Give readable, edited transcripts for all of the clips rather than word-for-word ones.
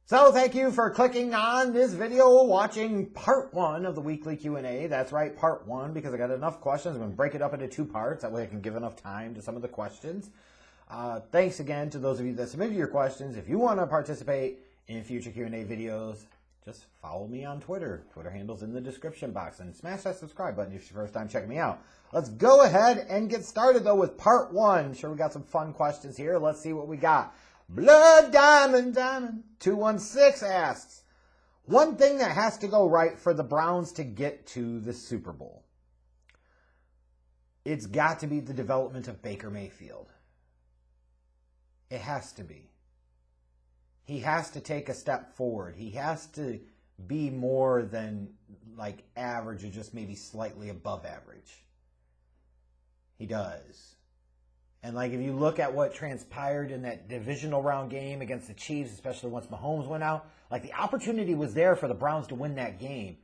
So thank you for clicking on this video, watching part one of the weekly Q&A. That's right, part one, because I got enough questions. I'm going to break it up into two parts. That way I can give enough time to some of the questions. Thanks again to those of you that submitted your questions. If you want to participate in future Q&A videos, just follow me on Twitter. Twitter handle's in the description box. And smash that subscribe button if it's your first time checking me out. Let's go ahead and get started, though, with part one. Sure, we got some fun questions here. Let's see what we got. Blood Diamond 216 asks, one thing that has to go right for the Browns to get to the Super Bowl. It's got to be the development of Baker Mayfield. It has to be. He has to take a step forward. He has to be more than like average or just maybe slightly above average. He does. And like if you look at what transpired in that divisional round game against the Chiefs, especially once Mahomes went out, like the opportunity was there for the Browns to win that game.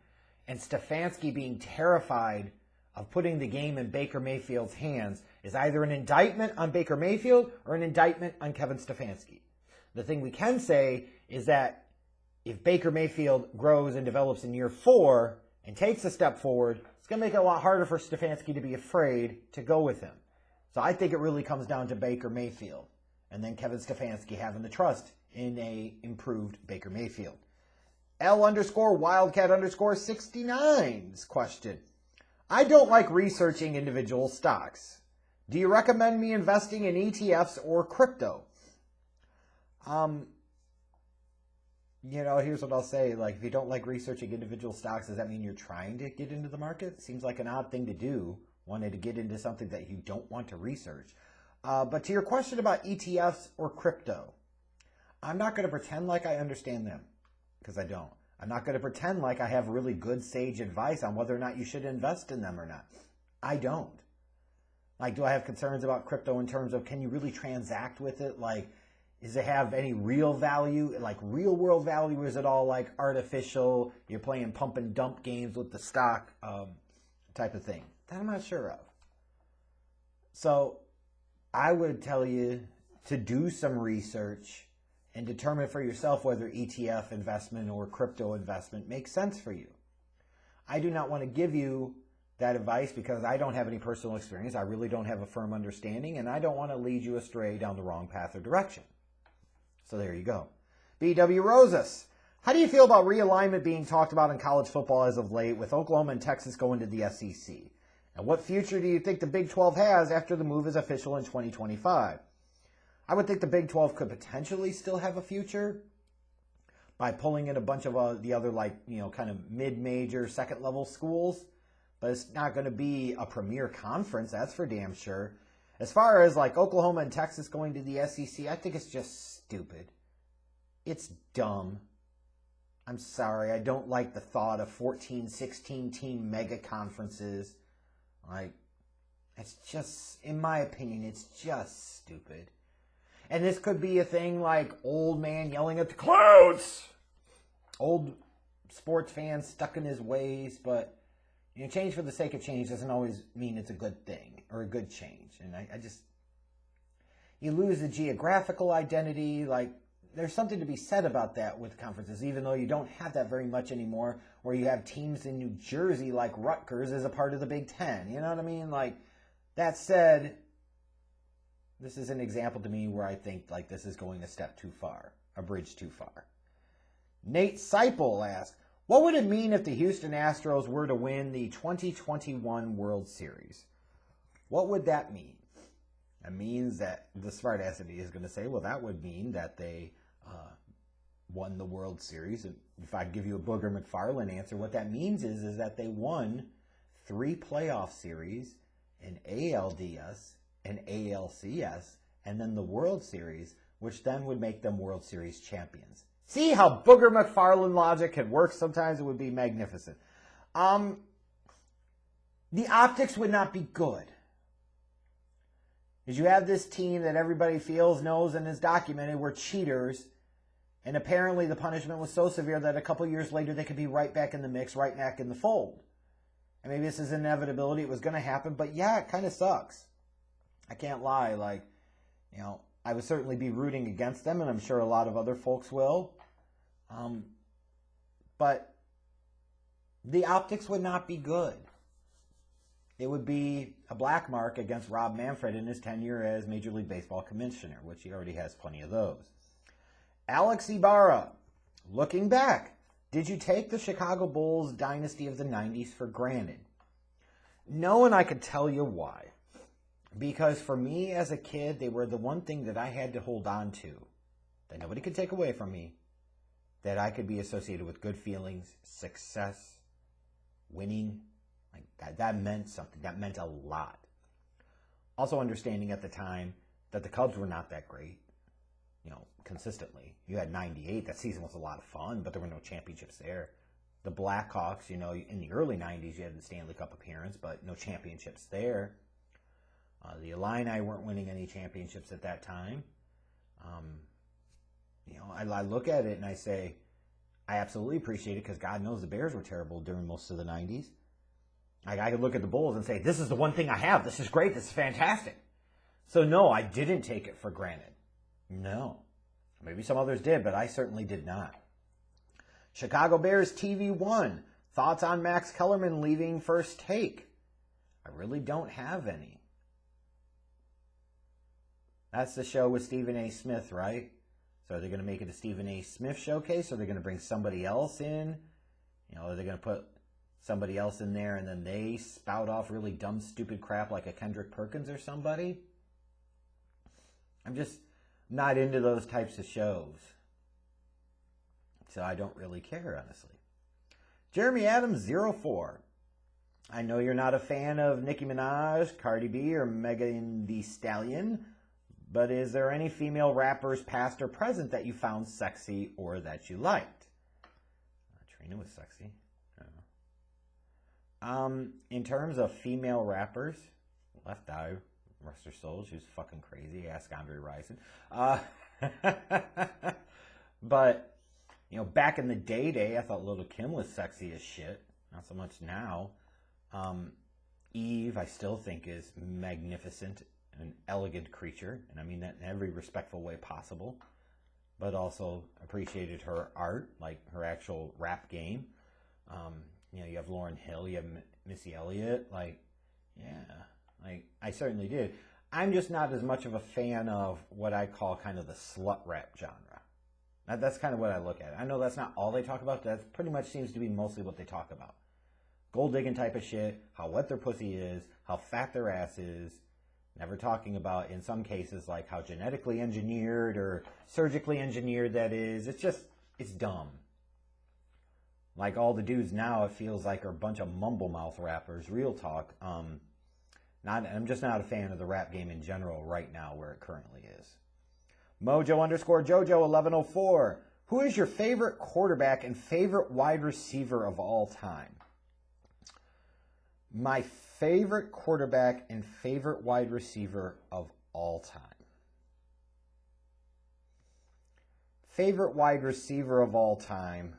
And Stefanski being terrified of putting the game in Baker Mayfield's hands is either an indictment on Baker Mayfield or an indictment on Kevin Stefanski. The thing we can say is that if Baker Mayfield grows and develops in year 4 and takes a step forward, it's going to make it a lot harder for Stefanski to be afraid to go with him. So I think it really comes down to Baker Mayfield and then Kevin Stefanski having the trust in a improved Baker Mayfield. L_Wildcat_69's question. I don't like researching individual stocks. Do you recommend me investing in ETFs or crypto? Here's what I'll say. Like, if you don't like researching individual stocks, does that mean you're trying to get into the market? Seems like an odd thing to do, wanting to get into something that you don't want to research. But to your question about ETFs or crypto, I'm not going to pretend like I understand them, because I don't. I'm not going to pretend like I have really good sage advice on whether or not you should invest in them or not. I don't. Like, do I have concerns about crypto in terms of, can you really transact with it? Like, does it have any real value, like real world value? Or is it all like artificial? You're playing pump and dump games with the stock type of thing. That I'm not sure of. So I would tell you to do some research and determine for yourself whether ETF investment or crypto investment makes sense for you. I do not want to give you that advice because I don't have any personal experience. I really don't have a firm understanding, and I don't want to lead you astray down the wrong path or direction. So there you go. BW Rosas. How do you feel about realignment being talked about in college football as of late, with Oklahoma and Texas going to the SEC? And what future do you think the Big 12 has after the move is official in 2025? I would think the Big 12 could potentially still have a future by pulling in a bunch of the other, kind of mid-major, second-level schools. But it's not going to be a premier conference, that's for damn sure. As far as like Oklahoma and Texas going to the SEC, I think it's just stupid. It's dumb. I'm sorry, I don't like the thought of 14, 16 team mega conferences. Like, it's just, in my opinion, it's just stupid. And this could be a thing like old man yelling at the clouds. Old sports fan stuck in his ways, but change for the sake of change doesn't always mean it's a good thing or a good change. And you lose the geographical identity. Like, there's something to be said about that with conferences, even though you don't have that very much anymore, where you have teams in New Jersey like Rutgers as a part of the Big Ten. You know what I mean? Like, that said, this is an example to me where I think like this is going a step too far, a bridge too far. Nate Seipel asks, what would it mean if the Houston Astros were to win the 2021 World Series? What would that mean? That means that the smart ass is going to say, well, that would mean that they won the World Series. And if I give you a Booger McFarland answer, what that means is that they won 3 playoff series, an ALDS, an ALCS, and then the World Series, which then would make them World Series champions. See how Booger McFarland logic can work? Sometimes it would be magnificent. The optics would not be good. Because you have this team that everybody feels, knows, and is documented were cheaters, and apparently the punishment was so severe that a couple years later they could be right back in the mix, right back in the fold. And maybe this is inevitability. It was going to happen, but yeah, it kind of sucks. I can't lie. I would certainly be rooting against them, and I'm sure a lot of other folks will. But the optics would not be good. It would be a black mark against Rob Manfred in his tenure as Major League Baseball commissioner, which he already has plenty of those. Alex Ibarra, looking back, did you take the Chicago Bulls dynasty of the 90s for granted? No, and I could tell you why. Because for me as a kid, they were the one thing that I had to hold on to, that nobody could take away from me, that I could be associated with good feelings, success, winning. Like that meant something. That meant a lot. Also understanding at the time that the Cubs were not that great, consistently. You had 98. That season was a lot of fun, but there were no championships there. The Blackhawks, in the early 90s, you had the Stanley Cup appearance, but no championships there. The Illini weren't winning any championships at that time. I look at it and I say, I absolutely appreciate it because God knows the Bears were terrible during most of the 90s. I could look at the Bulls and say, this is the one thing I have. This is great. This is fantastic. So no, I didn't take it for granted. No. Maybe some others did, but I certainly did not. Chicago Bears TV1. Thoughts on Max Kellerman leaving First Take? I really don't have any. That's the show with Stephen A. Smith, right? So are they going to make it a Stephen A. Smith showcase? Or are they going to bring somebody else in? Are they going to put somebody else in there and then they spout off really dumb, stupid crap like a Kendrick Perkins or somebody? I'm just not into those types of shows. So I don't really care, honestly. Jeremy Adams 04. I know you're not a fan of Nicki Minaj, Cardi B, or Megan Thee Stallion, but is there any female rappers, past or present, that you found sexy or that you liked? Trina was sexy. In terms of female rappers, Left Eye, rest her soul, she was fucking crazy. Ask Andre Rison. But, back in the day, I thought Lil' Kim was sexy as shit. Not so much now. Eve, I still think, is magnificent, an elegant creature, and I mean that in every respectful way possible, but also appreciated her art, like her actual rap game. You have Lauryn Hill, you have Missy Elliott, I certainly did. I'm just not as much of a fan of what I call kind of the slut rap genre. That's kind of what I look at. I know that's not all they talk about, that pretty much seems to be mostly what they talk about. Gold digging type of shit, how wet their pussy is, how fat their ass is, never talking about, in some cases, like how genetically engineered or surgically engineered that is. It's dumb. Like all the dudes now, it feels like are a bunch of mumble mouth rappers, real talk. I'm just not a fan of the rap game in general right now where it currently is. Mojo_Jojo1104. Who is your favorite quarterback and favorite wide receiver of all time? My favorite quarterback and favorite wide receiver of all time. Favorite wide receiver of all time.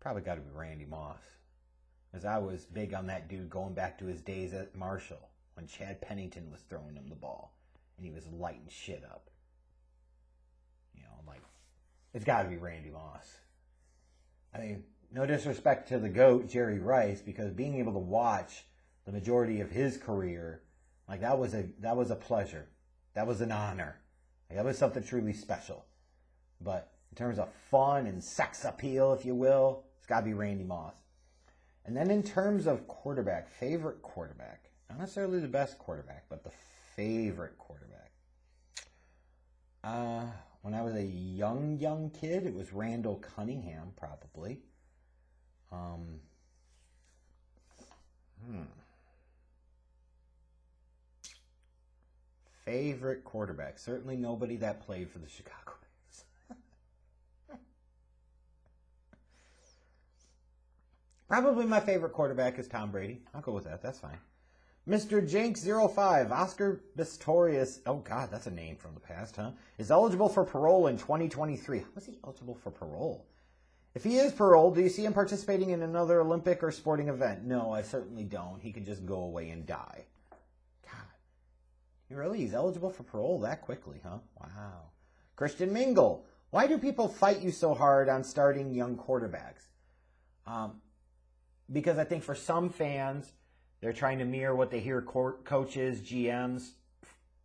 Probably got to be Randy Moss. Because I was big on that dude going back to his days at Marshall when Chad Pennington was throwing him the ball. And he was lighting shit up. It's got to be Randy Moss. I mean, no disrespect to the GOAT, Jerry Rice, because being able to watch the majority of his career, that was a pleasure. That was an honor. That was something truly special. But in terms of fun and sex appeal, if you will, it's got to be Randy Moss. And then in terms of quarterback, favorite quarterback, not necessarily the best quarterback, but the favorite quarterback. When I was a young kid, it was Randall Cunningham, probably. Favorite quarterback. Certainly nobody that played for the Chicago Bears. Probably my favorite quarterback is Tom Brady. I'll go with that. That's fine. Mr. Jinx05, Oscar Pistorius, oh God, that's a name from the past, huh? Is eligible for parole in 2023. How is he eligible for parole? If he is paroled, do you see him participating in another Olympic or sporting event? No, I certainly don't. He can just go away and die. God. He's eligible for parole that quickly, huh? Wow. Christian Mingle, why do people fight you so hard on starting young quarterbacks? Because I think for some fans, they're trying to mirror what they hear coaches, GMs,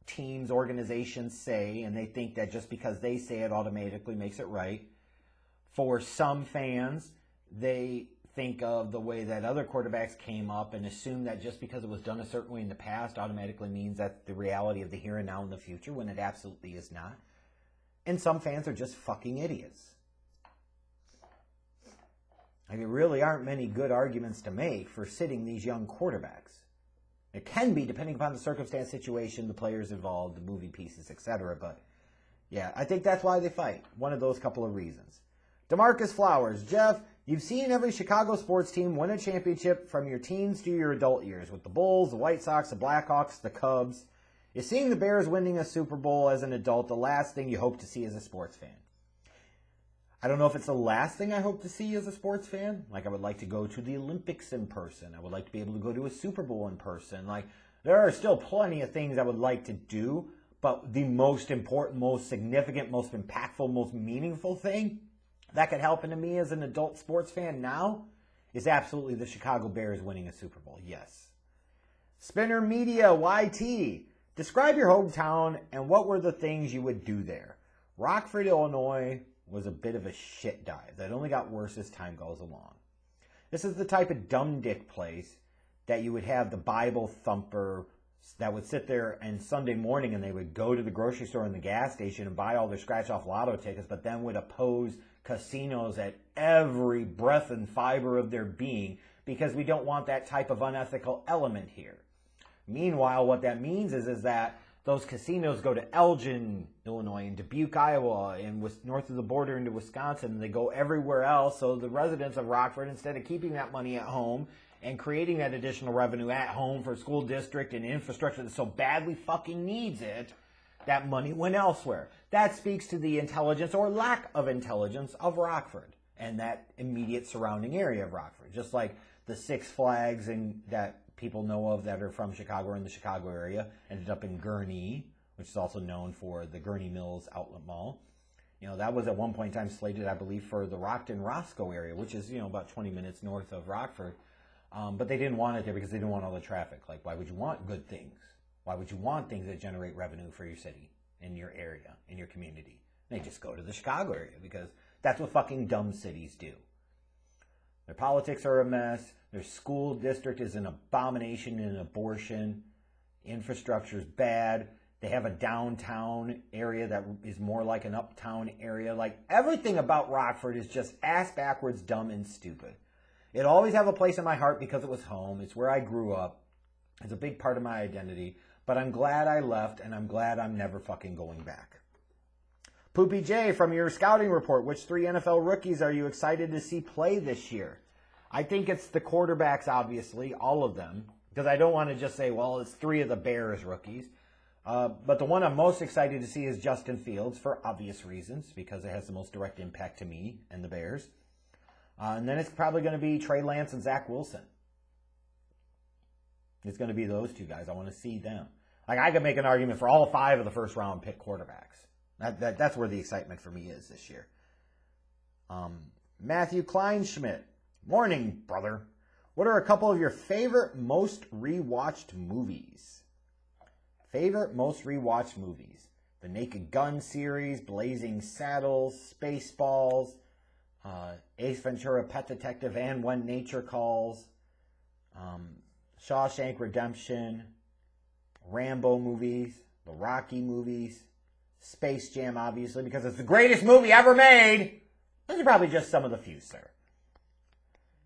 teams, organizations say, and they think that just because they say it automatically makes it right. For some fans, they think of the way that other quarterbacks came up and assume that just because it was done a certain way in the past automatically means that's the reality of the here and now and the future, when it absolutely is not. And some fans are just fucking idiots. Like, there really aren't many good arguments to make for sitting these young quarterbacks. It can be, depending upon the circumstance, situation, the players involved, the moving pieces, etc. But, yeah, I think that's why they fight. One of those couple of reasons. DeMarcus Flowers. Jeff, you've seen every Chicago sports team win a championship from your teens to your adult years, with the Bulls, the White Sox, the Blackhawks, the Cubs. Is seeing the Bears winning a Super Bowl as an adult the last thing you hope to see as a sports fan? I don't know if it's the last thing I hope to see as a sports fan. Like, I would like to go to the Olympics in person. I would like to be able to go to a Super Bowl in person. Like, there are still plenty of things I would like to do, but the most important, most significant, most impactful, most meaningful thing that could happen to me as an adult sports fan now is absolutely the Chicago Bears winning a Super Bowl. Yes. Spinner Media YT. Describe your hometown and what were the things you would do there. Rockford, Illinois was a bit of a shit dive that only got worse as time goes along. This is the type of dumb dick place that you would have the Bible thumper that would sit there and Sunday morning and they would go to the grocery store and the gas station and buy all their scratch-off lotto tickets, but then would oppose casinos at every breath and fiber of their being because we don't want that type of unethical element here. Meanwhile, what that means is that those casinos go to Elgin, Illinois, and Dubuque, Iowa, and north of the border into Wisconsin, and they go everywhere else. So the residents of Rockford, instead of keeping that money at home and creating that additional revenue at home for school district and infrastructure that so badly fucking needs it, that money went elsewhere. That speaks to the intelligence or lack of intelligence of Rockford and that immediate surrounding area of Rockford. Just like the Six Flags that people know of that are from Chicago or in the Chicago area ended up in Gurnee, which is also known for the Gurnee Mills Outlet Mall. You know, that was at one point in time slated, I believe, for the Rockton-Roscoe area, which is, about 20 minutes north of Rockford. But they didn't want it there because they didn't want all the traffic. Like, why would you want good things? Why would you want things that generate revenue for your city, in your area, in your community? They just go to the Chicago area because that's what fucking dumb cities do. Their politics are a mess. Their school district is an abomination and an abortion. Infrastructure is bad. They have a downtown area that is more like an uptown area. Like, everything about Rockford is just ass backwards, dumb, and stupid. It'll always have a place in my heart because it was home. It's where I grew up. It's a big part of my identity. But I'm glad I left, and I'm glad I'm never fucking going back. Poopy J, from your scouting report, which 3 NFL rookies are you excited to see play this year? I think it's the quarterbacks, obviously, all of them, because I don't want to just say, well, it's 3 of the Bears rookies. But the one I'm most excited to see is Justin Fields, for obvious reasons, because it has the most direct impact to me and the Bears. And then it's probably going to be Trey Lance and Zach Wilson. It's going to be those 2 guys. I want to see them. Like, I could make an argument for all 5 of the first-round pick quarterbacks. That's where the excitement for me is this year. Matthew Kleinschmidt. Morning, brother. What are a couple of your favorite, most rewatched movies? Favorite, most rewatched movies. The Naked Gun series, Blazing Saddles, Spaceballs, Ace Ventura, Pet Detective, and When Nature Calls, Shawshank Redemption, Rambo movies, the Rocky movies, Space Jam, obviously, because it's the greatest movie ever made. Those are probably just some of the few, sir.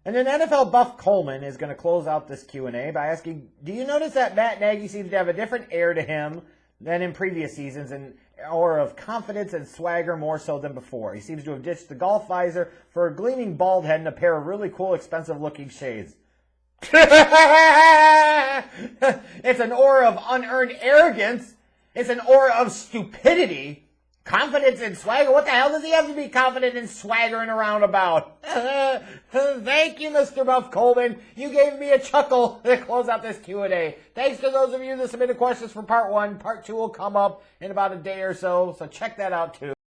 And then NFL buff Coleman is going to close out this Q&A by asking, do you notice that Matt Nagy seems to have a different air to him than in previous seasons, and or of confidence and swagger more so than before? He seems to have ditched the golf visor for a gleaming bald head and a pair of really cool, expensive-looking shades. It's an aura of unearned arrogance. It's an aura of stupidity. Confidence and swagger. What the hell does he have to be confident and swaggering around about? Thank you, Mr. Buff Coleman. You gave me a chuckle to close out this Q&A. Thanks to those of you that submitted questions for part 1. Part 2 will come up in about a day or so, so check that out too.